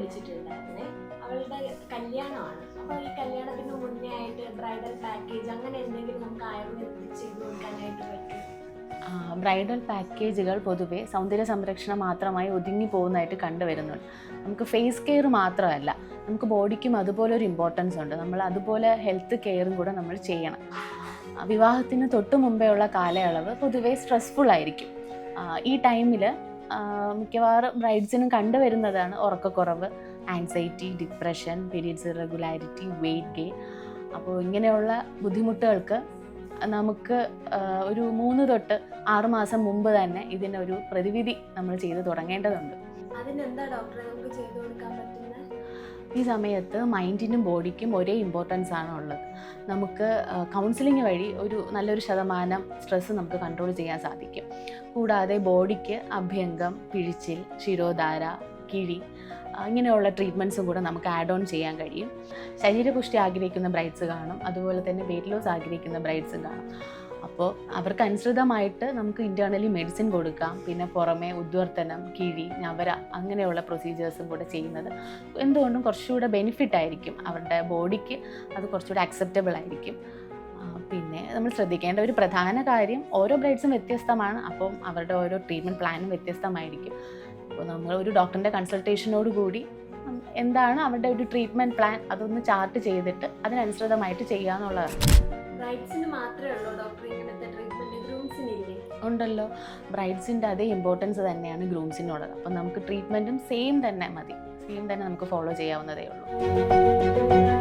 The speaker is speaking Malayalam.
വിളിച്ചിട്ടുണ്ടായിരുന്നേ. അവളുടെ കല്യാണമാണ്. അപ്പോൾ ഈ കല്യാണത്തിന് മുന്നേ ആയിട്ട് ബ്രൈഡൽ പാക്കേജ് അങ്ങനെ എന്തെങ്കിലും നമുക്ക് ആയുർവേദത്തിൽ ചെയ്ത് കൊടുക്കാനായിട്ട് പറ്റും? ബ്രൈഡൽ പാക്കേജുകൾ പൊതുവേ സൗന്ദര്യ സംരക്ഷണം മാത്രമായി ഒതുങ്ങി പോകുന്നതായിട്ട് കണ്ടുവരുന്നുണ്ട്. നമുക്ക് ഫേസ് കെയർ മാത്രമല്ല, നമുക്ക് ബോഡിക്കും അതുപോലെ ഒരു ഇമ്പോർട്ടൻസ് ഉണ്ട്. നമ്മൾ അതുപോലെ ഹെൽത്ത് കെയറും കൂടെ നമ്മൾ ചെയ്യണം. വിവാഹത്തിന് തൊട്ട് മുമ്പേ ഉള്ള കാലയളവ് പൊതുവേ സ്ട്രെസ്ഫുൾ ആയിരിക്കും. ഈ ടൈമിൽ മിക്കവാറും ബ്രൈഡ്സിനും കണ്ടുവരുന്നതാണ് ഉറക്കക്കുറവ്, anxiety, depression, periods irregularity, weight gain. അപ്പോൾ ഇങ്ങനെയുള്ള ബുദ്ധിമുട്ടുകൾക്ക് നമുക്ക് ഒരു 3 തൊട്ട് 6 മാസം മുമ്പ് തന്നെ ഇതിനൊരു പ്രതിവിധി നമ്മൾ ചെയ്ത് തുടങ്ങേണ്ടതുണ്ട്. അതിനെന്താ ഡോക്ടറെ നമുക്ക് ചെയ്തു കൊടുക്കാൻ പറ്റുന്നത്? ഈ സമയത്ത് മൈൻഡിനും ബോഡിക്കും ഒരേ ഇമ്പോർട്ടൻസ് ആണ് ഉള്ളത്. നമുക്ക് കൗൺസിലിംഗ് വഴി നല്ലൊരു ശതമാനം സ്ട്രെസ്സ് നമുക്ക് കൺട്രോൾ ചെയ്യാൻ സാധിക്കും. കൂടാതെ ബോഡിക്ക് അഭ്യംഗം, പിഴിച്ചിൽ, ശിരോധാര, കിഴി ഇങ്ങനെയുള്ള ട്രീറ്റ്മെൻറ്റ്സും കൂടെ നമുക്ക് ആഡ് ഓൺ ചെയ്യാൻ കഴിയും. ശരീരപുഷ്ടി ആഗ്രഹിക്കുന്ന ബ്രൈഡ്സ് കാണും, അതുപോലെ തന്നെ വെയിറ്റ് ലോസ് ആഗ്രഹിക്കുന്ന ബ്രൈഡ്സും കാണും. അപ്പോൾ അവർക്ക് അനുസൃതമായിട്ട് നമുക്ക് ഇൻറ്റേർണലി മെഡിസിൻ കൊടുക്കാം. പിന്നെ പുറമേ ഉദ്വർത്തനം, കിഴി, ഞവര അങ്ങനെയുള്ള പ്രൊസീജിയേഴ്സും കൂടെ ചെയ്യുന്നത് എന്തുകൊണ്ടും കുറച്ചുകൂടെ ബെനിഫിറ്റ് ആയിരിക്കും. അവരുടെ ബോഡിക്ക് അത് കുറച്ചുകൂടെ അക്സെപ്റ്റബിൾ ആയിരിക്കും. പിന്നെ നമ്മൾ ശ്രദ്ധിക്കേണ്ട ഒരു പ്രധാന കാര്യം, ഓരോ ബ്രൈഡ്സും വ്യത്യസ്തമാണ്. അപ്പം അവരുടെ ഓരോ ട്രീറ്റ്മെൻറ്റ് പ്ലാനും വ്യത്യസ്തമായിരിക്കും. അപ്പോൾ നമ്മൾ ഒരു ഡോക്ടറിൻ്റെ കൺസൾട്ടേഷനോട് കൂടി എന്താണ് അവരുടെ ഒരു ട്രീറ്റ്മെൻറ്റ് പ്ലാൻ അതൊന്ന് ചാർട്ട് ചെയ്തിട്ട് അതിനനുസൃതമായിട്ട് ചെയ്യാന്നുള്ളതാണ്. ബ്രൈഡ്സിന് മാത്രമേ ഉള്ളൂ ഡോക്ടർ ഇങ്ങനത്തെ ട്രീറ്റ്മെൻറ്റ്? ഗ്രൂംസിനില്ലേ? ഉണ്ടല്ലോ. ബ്രൈഡ്സിൻ്റെ അതേ ഇമ്പോർട്ടൻസ് തന്നെയാണ് ഗ്രൂംസിനുള്ളത്. അപ്പം നമുക്ക് ട്രീറ്റ്മെൻറ്റും സെയിം തന്നെ മതി, സെയിം തന്നെ നമുക്ക് ഫോളോ ചെയ്യാവുന്നതേ ഉള്ളൂ.